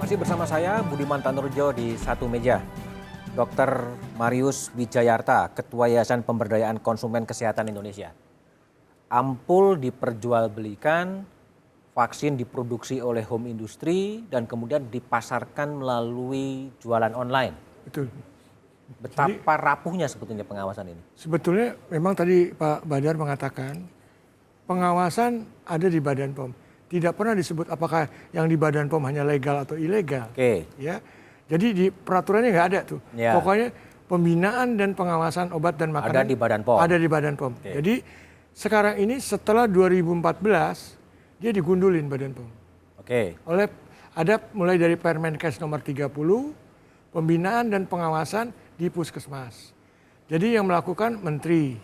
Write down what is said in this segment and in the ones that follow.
Masih bersama saya Budiman Tanurjo di Satu Meja. Dr. Marius Wijayarta, Ketua Yayasan Pemberdayaan Konsumen Kesehatan Indonesia. Ampul diperjualbelikan, vaksin diproduksi oleh home industry dan kemudian dipasarkan melalui jualan online. Betul. Betapa rapuhnya sebetulnya pengawasan ini? Sebetulnya memang tadi Pak Badar mengatakan pengawasan ada di Badan POM. Tidak pernah disebut apakah yang di Badan POM hanya legal atau ilegal. Oke. Ya, jadi di peraturannya nggak ada tuh. Ya. Pokoknya pembinaan dan pengawasan obat dan makanan ada di Badan POM. Ada di Badan POM. Oke. Jadi sekarang ini setelah 2014 dia digundulin Badan POM. Oke. Ada mulai dari Permenkes nomor 30, pembinaan dan pengawasan di puskesmas. Jadi yang melakukan menteri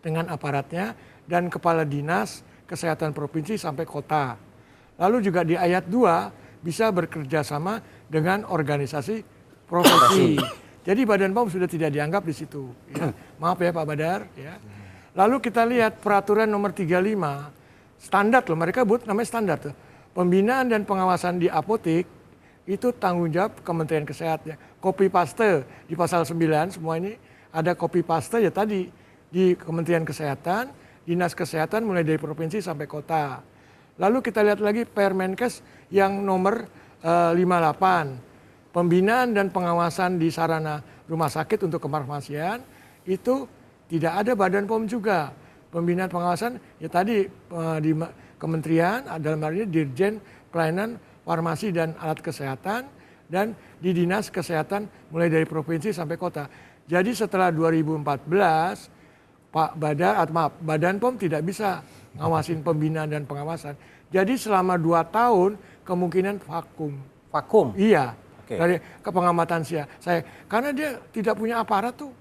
dengan aparatnya dan kepala dinas kesehatan provinsi sampai kota. Lalu juga di ayat 2 bisa bekerja sama dengan organisasi profesi. Jadi Badan POM sudah tidak dianggap di situ. Ya. Maaf ya Pak Badar. Ya. Lalu kita lihat peraturan nomor 35, standar loh, mereka buat namanya standar tuh. Pembinaan dan pengawasan di apotek itu tanggung jawab Kementerian Kesehatan. Copy paste di pasal 9 semua ini ada copy paste ya tadi di Kementerian Kesehatan, Dinas Kesehatan mulai dari provinsi sampai kota. Lalu kita lihat lagi Permenkes yang nomor 58. Pembinaan dan pengawasan di sarana rumah sakit untuk kefarmasian itu tidak ada Badan POM juga. Pembinaan pengawasan ya tadi di kementerian dalam hal ini Dirjen Pelayanan Farmasi dan Alat Kesehatan dan di Dinas Kesehatan mulai dari provinsi sampai kota. Jadi setelah 2014 Badan POM tidak bisa ngawasin pembinaan dan pengawasan. Jadi selama 2 tahun kemungkinan vakum. Vakum? Iya. Oke. Dari kepengamatan saya. Karena dia tidak punya aparat tuh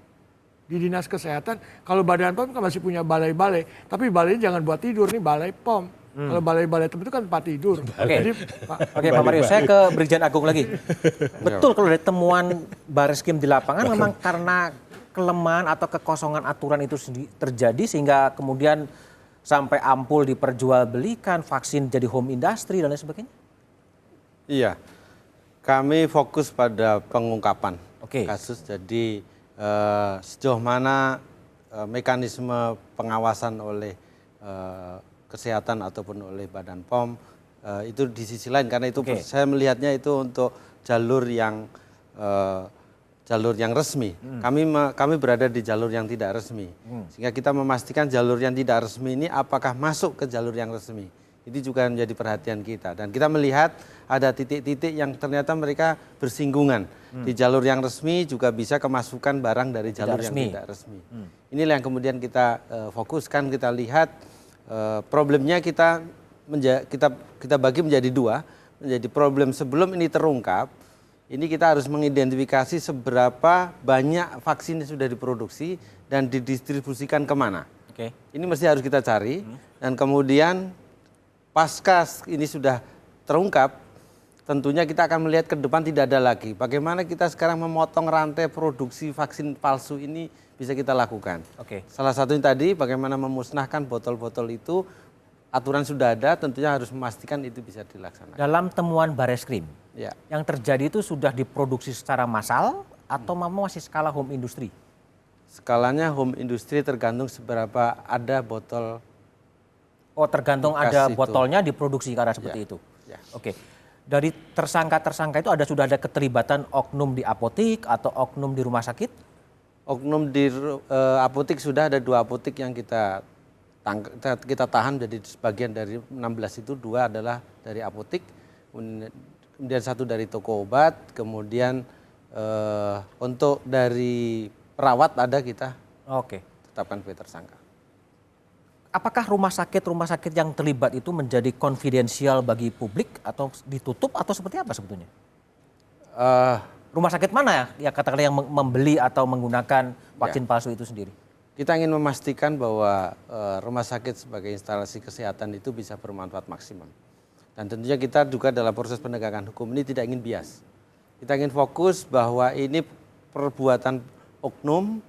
di Dinas Kesehatan. Kalau Badan POM kan masih punya balai-balai. Tapi balainya jangan buat tidur, nih balai POM. Kalau balai-balai itu kan tempat tidur. Oke, Pak Marius, saya ke Brigjen Agung lagi. Betul kalau dari temuan Bareskrim di lapangan memang karena kelemahan atau kekosongan aturan itu terjadi sehingga kemudian sampai ampul diperjualbelikan, vaksin jadi home industry dan lain sebagainya? Iya, kami fokus pada pengungkapan kasus. Jadi sejauh mana mekanisme pengawasan oleh kesehatan ataupun oleh Badan POM itu di sisi lain, karena itu saya melihatnya itu untuk jalur yang resmi. Kami berada di jalur yang tidak resmi. Sehingga kita memastikan jalur yang tidak resmi ini apakah masuk ke jalur yang resmi. Itu juga menjadi perhatian kita. Dan kita melihat ada titik-titik yang ternyata mereka bersinggungan. Di jalur yang resmi juga bisa kemasukan barang dari jalur yang tidak resmi. Inilah yang kemudian kita fokuskan, kita lihat problemnya kita bagi menjadi 2. Menjadi problem sebelum ini terungkap. Ini kita harus mengidentifikasi seberapa banyak vaksin yang sudah diproduksi dan didistribusikan kemana. Ini mesti harus kita cari. Dan kemudian pasca ini sudah terungkap, tentunya kita akan melihat ke depan tidak ada lagi. Bagaimana kita sekarang memotong rantai produksi vaksin palsu ini bisa kita lakukan. Salah satunya tadi bagaimana memusnahkan botol-botol itu. Aturan sudah ada, tentunya harus memastikan itu bisa dilaksanakan. Dalam temuan Bareskrim, ya, yang terjadi itu sudah diproduksi secara massal atau masih skala home industry? Skalanya home industry tergantung seberapa ada botol. Oh, tergantung ada botolnya diproduksi karena seperti itu. Ya. Oke. Dari tersangka-tersangka itu sudah ada keterlibatan oknum di apotek atau oknum di rumah sakit? Oknum di apotek sudah ada 2 apotek yang kita tahan, jadi sebagian dari 16 itu 2 adalah dari apotek, kemudian 1 dari toko obat, kemudian untuk dari perawat ada kita tetapkan sebagai tersangka. Apakah rumah sakit yang terlibat itu menjadi konfidensial bagi publik atau ditutup atau seperti apa sebetulnya? Rumah sakit mana ya katakanlah yang membeli atau menggunakan vaksin palsu itu sendiri? Kita ingin memastikan bahwa rumah sakit sebagai instalasi kesehatan itu bisa bermanfaat maksimum. Dan tentunya kita juga dalam proses penegakan hukum ini tidak ingin bias. Kita ingin fokus bahwa ini perbuatan oknum,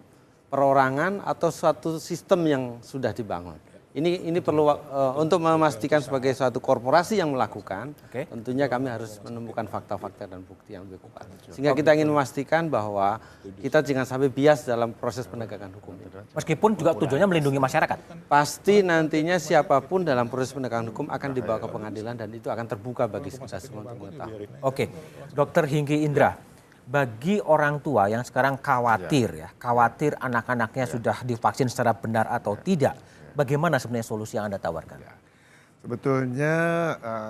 perorangan atau suatu sistem yang sudah dibangun. Ini perlu untuk memastikan sebagai suatu korporasi yang melakukan, tentunya kami harus menemukan fakta-fakta dan bukti yang lebih kuat. Sehingga kita ingin memastikan bahwa kita jangan sampai bias dalam proses penegakan hukum. Meskipun juga tujuannya melindungi masyarakat. Pasti nantinya siapapun dalam proses penegakan hukum akan dibawa ke pengadilan dan itu akan terbuka bagi kita semua untuk mengetahui. Oke, Dokter Hinggi Indra, bagi orang tua yang sekarang khawatir anak-anaknya sudah divaksin secara benar atau tidak, bagaimana sebenarnya solusi yang Anda tawarkan? Sebetulnya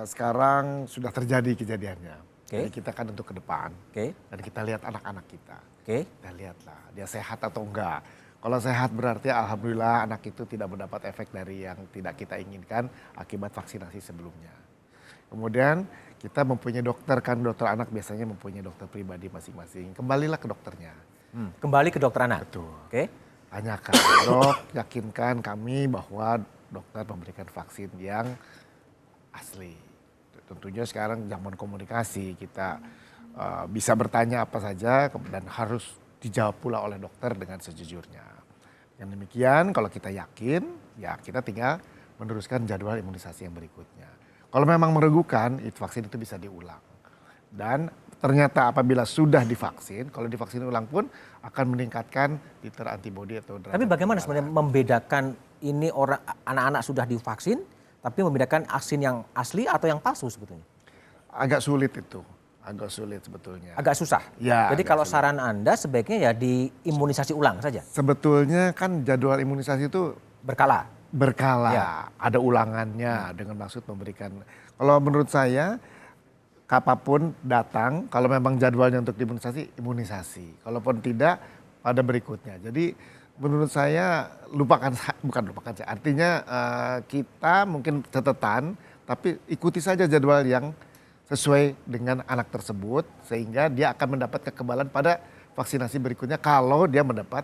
sekarang sudah terjadi kejadiannya. Jadi kita kan untuk ke depan dan kita lihat anak-anak kita. Kita lihatlah dia sehat atau enggak. Kalau sehat berarti alhamdulillah anak itu tidak mendapat efek dari yang tidak kita inginkan akibat vaksinasi sebelumnya. Kemudian kita mempunyai dokter, kan dokter anak biasanya mempunyai dokter pribadi masing-masing. Kembalilah ke dokternya. Kembali ke dokter anak. Betul. Oke. Tanyakan, dok, yakinkan kami bahwa dokter memberikan vaksin yang asli. Tentunya sekarang zaman komunikasi, kita bisa bertanya apa saja dan harus dijawab pula oleh dokter dengan sejujurnya. Yang demikian kalau kita yakin, ya kita tinggal meneruskan jadwal imunisasi yang berikutnya. Kalau memang meragukan, vaksin itu bisa diulang. Dan ternyata apabila sudah divaksin, kalau divaksin ulang pun akan meningkatkan titer antibodi atau Tapi bagaimana sebenarnya membedakan ini orang anak-anak sudah divaksin, tapi membedakan vaksin yang asli atau yang palsu sebetulnya? Agak sulit itu, agak sulit sebetulnya. Agak susah. Ya, jadi kalau saran Anda sebaiknya ya diimunisasi ulang saja. Sebetulnya kan jadwal imunisasi itu berkala, ada ulangannya dengan maksud memberikan. Kalau menurut saya, kapanpun datang, kalau memang jadwalnya untuk imunisasi, imunisasi. Kalaupun tidak, pada berikutnya. Jadi menurut saya bukan lupakan saya. Artinya kita mungkin catatan, tapi ikuti saja jadwal yang sesuai dengan anak tersebut, sehingga dia akan mendapat kekebalan pada vaksinasi berikutnya kalau dia mendapat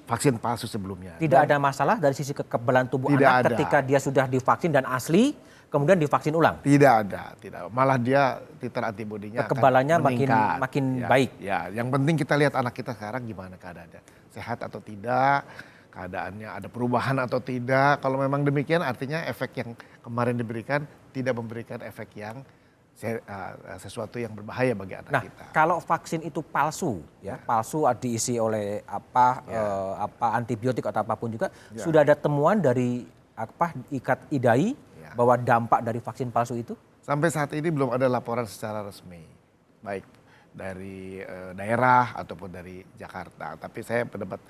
vaksin palsu sebelumnya. Tidak ada masalah dari sisi kekebalan tubuh anak ketika dia sudah divaksin dan asli, kemudian divaksin ulang? Tidak ada, tidak. Malah dia titer antibodinya kekebalannya akan makin baik. Ya, yang penting kita lihat anak kita sekarang gimana keadaannya, sehat atau tidak, keadaannya ada perubahan atau tidak. Kalau memang demikian, artinya efek yang kemarin diberikan tidak memberikan efek yang sesuatu yang berbahaya bagi anak kita. Kalau vaksin itu palsu, palsu diisi oleh antibiotik atau apapun juga, sudah ada temuan dari IDAI bahwa dampak dari vaksin palsu itu? Sampai saat ini belum ada laporan secara resmi, baik dari daerah ataupun dari Jakarta. Tapi saya mendapat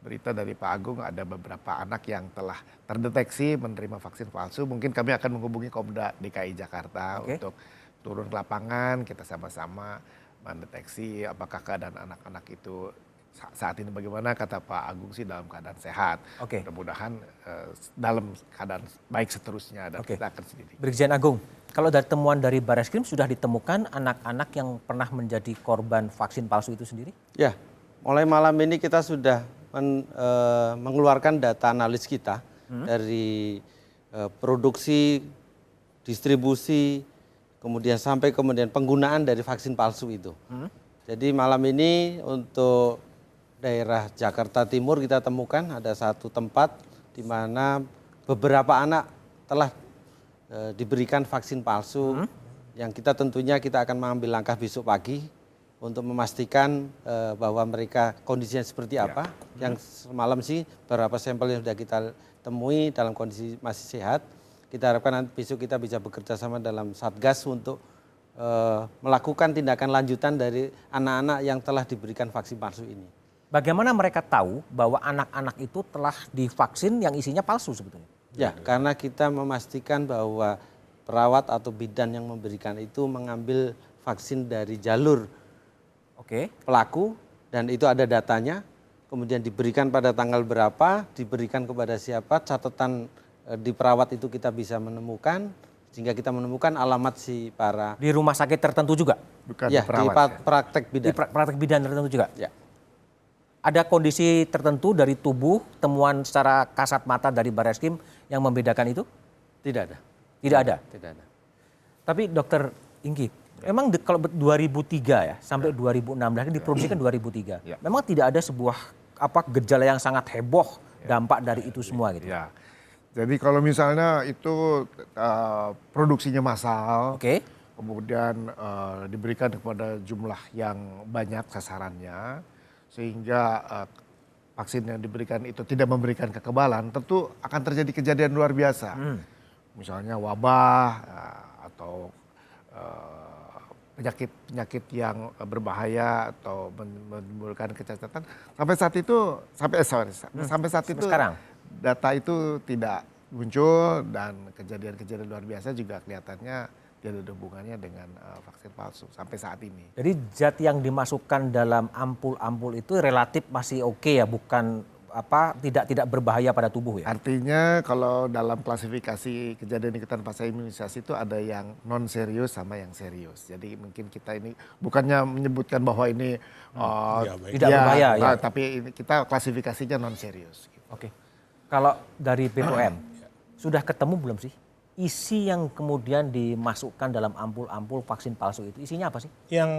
berita dari Pak Agung ada beberapa anak yang telah terdeteksi menerima vaksin palsu. Mungkin kami akan menghubungi Komda DKI Jakarta untuk turun ke lapangan, kita sama-sama mendeteksi apakah keadaan anak-anak itu saat ini bagaimana. Kata Pak Agung sih dalam keadaan sehat. Mudah-mudahan dalam keadaan baik seterusnya dan kita akan sendiri. Brigjen Agung, kalau dari temuan dari Bareskrim sudah ditemukan anak-anak yang pernah menjadi korban vaksin palsu itu sendiri? Ya, mulai malam ini kita sudah mengeluarkan data analis kita dari produksi, distribusi, kemudian sampai penggunaan dari vaksin palsu itu. Jadi malam ini untuk daerah Jakarta Timur kita temukan ada satu tempat di mana beberapa anak telah diberikan vaksin palsu yang kita tentunya kita akan mengambil langkah besok pagi untuk memastikan bahwa mereka kondisinya seperti apa. Yang semalam sih beberapa sampel yang sudah kita temui dalam kondisi masih sehat. Kita harapkan nanti besok kita bisa bekerja sama dalam Satgas untuk melakukan tindakan lanjutan dari anak-anak yang telah diberikan vaksin palsu ini. Bagaimana mereka tahu bahwa anak-anak itu telah divaksin yang isinya palsu sebetulnya? Ya, karena kita memastikan bahwa perawat atau bidan yang memberikan itu mengambil vaksin dari jalur pelaku dan itu ada datanya, kemudian diberikan pada tanggal berapa, diberikan kepada siapa, catatan di perawat itu kita bisa menemukan, sehingga kita menemukan alamat si para... Di rumah sakit tertentu juga? Bukan ya, perawat, di praktek bidan. Di praktek bidan tertentu juga? Ya. Ada kondisi tertentu dari tubuh, temuan secara kasat mata dari Bareskrim yang membedakan itu? Tidak ada. Tidak ada? Tidak ada. Tapi Dokter Hinggi, memang kalau 2003 ya, sampai 2016 diproduksikan 2003. Memang tidak ada sebuah gejala yang sangat heboh dampak dari itu semua gitu. Ya. Jadi kalau misalnya itu produksinya massal, Oke. kemudian diberikan kepada jumlah yang banyak sasarannya, sehingga vaksin yang diberikan itu tidak memberikan kekebalan, tentu akan terjadi kejadian luar biasa. Misalnya wabah atau penyakit yang berbahaya atau menimbulkan kecacatan. Sampai saat itu, sampai saat itu sekarang data itu tidak muncul dan kejadian-kejadian luar biasa juga kelihatannya tidak ada hubungannya dengan vaksin palsu sampai saat ini. jadi zat yang dimasukkan dalam ampul-ampul itu relatif masih oke ya, bukan tidak berbahaya pada tubuh ya. Artinya kalau dalam klasifikasi kejadian ikutan pasca imunisasi itu ada yang non serius sama yang serius. Jadi mungkin kita ini bukannya menyebutkan bahwa ini Tidak berbahaya ya. tapi ini kita klasifikasinya non serius. Oke. Kalau dari BPOM sudah ketemu belum sih isi yang kemudian dimasukkan dalam ampul-ampul vaksin palsu itu? Isinya apa sih? Yang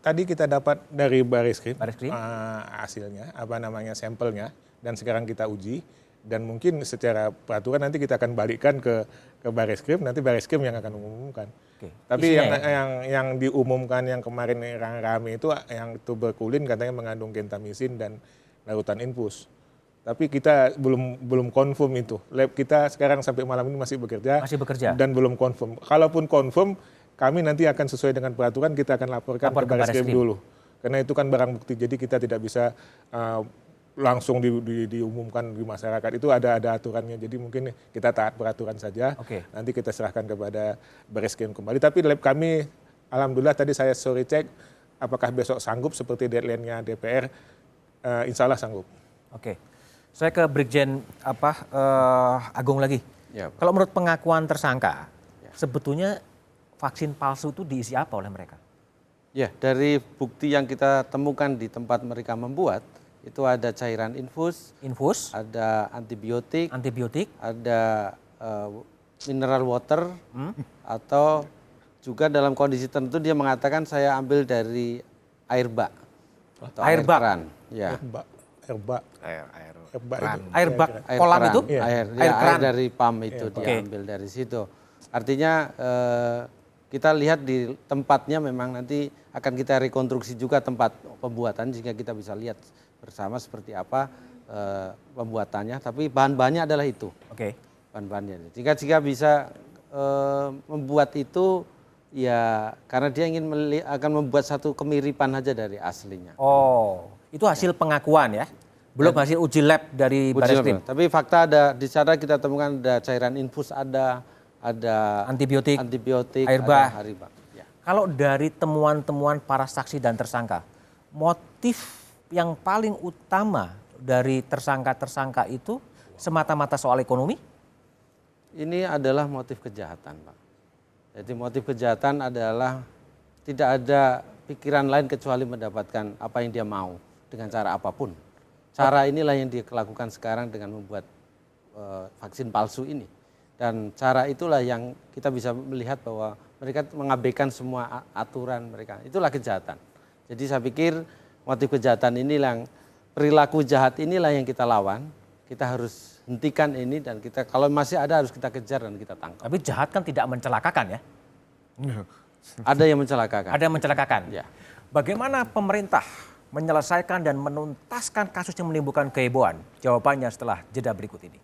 tadi kita dapat dari Baris Krim, hasilnya, sampelnya, dan sekarang kita uji, dan mungkin secara peraturan nanti kita akan balikkan ke Baris Krim, nanti Baris Krim yang akan mengumumkan. Oke. Tapi Isinya yang diumumkan yang kemarin rame itu yang tuberkulin katanya mengandung gentamisin dan larutan infus. Tapi kita belum confirm itu. Lab kita sekarang sampai malam ini masih bekerja. Dan belum confirm. Kalaupun confirm, kami nanti akan sesuai dengan peraturan, kita akan laporkan ke Baris Krim dulu. Karena itu kan barang bukti, jadi kita tidak bisa langsung diumumkan di masyarakat. Itu ada aturannya, jadi mungkin kita taat peraturan saja. Nanti kita serahkan kepada Baris Krim kembali. Tapi lab kami, alhamdulillah tadi saya sore cek, apakah besok sanggup seperti deadline-nya DPR, insya Allah sanggup. Oke. Saya ke Brigjen Agung lagi. Ya, kalau menurut pengakuan tersangka, sebetulnya vaksin palsu itu diisi apa oleh mereka? Ya, dari bukti yang kita temukan di tempat mereka membuat, itu ada cairan infus, ada antibiotik, ada mineral water, atau juga dalam kondisi tertentu dia mengatakan saya ambil dari air bak atau air keran. Ya. Air bak kolam itu? Air dari pam itu dia ambil dari situ. Artinya kita lihat di tempatnya memang nanti akan kita rekonstruksi juga tempat pembuatan sehingga kita bisa lihat bersama seperti apa pembuatannya. Tapi bahan-bahannya adalah itu. Bahan-bahannya. Jika bisa membuat itu ya karena dia ingin akan membuat satu kemiripan aja dari aslinya. Oh, itu hasil pengakuan ya? Belum hasil uji lab dari Baris Krim. Tapi fakta ada di sana kita temukan ada cairan infus, ada antibiotik, air bah. Ya. Kalau dari temuan-temuan para saksi dan tersangka, motif yang paling utama dari tersangka-tersangka itu semata-mata soal ekonomi? Ini adalah motif kejahatan, Pak. Jadi motif kejahatan adalah tidak ada pikiran lain kecuali mendapatkan apa yang dia mau dengan cara apapun. Cara inilah yang dilakukan sekarang dengan membuat vaksin palsu ini. Dan cara itulah yang kita bisa melihat bahwa mereka mengabaikan semua aturan mereka. Itulah kejahatan. Jadi saya pikir motif kejahatan inilah, perilaku jahat inilah yang kita lawan. Kita harus hentikan ini dan kita kalau masih ada harus kita kejar dan kita tangkap. Tapi jahat kan tidak mencelakakan ya? Ada yang mencelakakan. Ada yang mencelakakan. Ya. Bagaimana pemerintah menyelesaikan dan menuntaskan kasus yang menimbulkan kehebohan? Jawabannya setelah jeda berikut ini.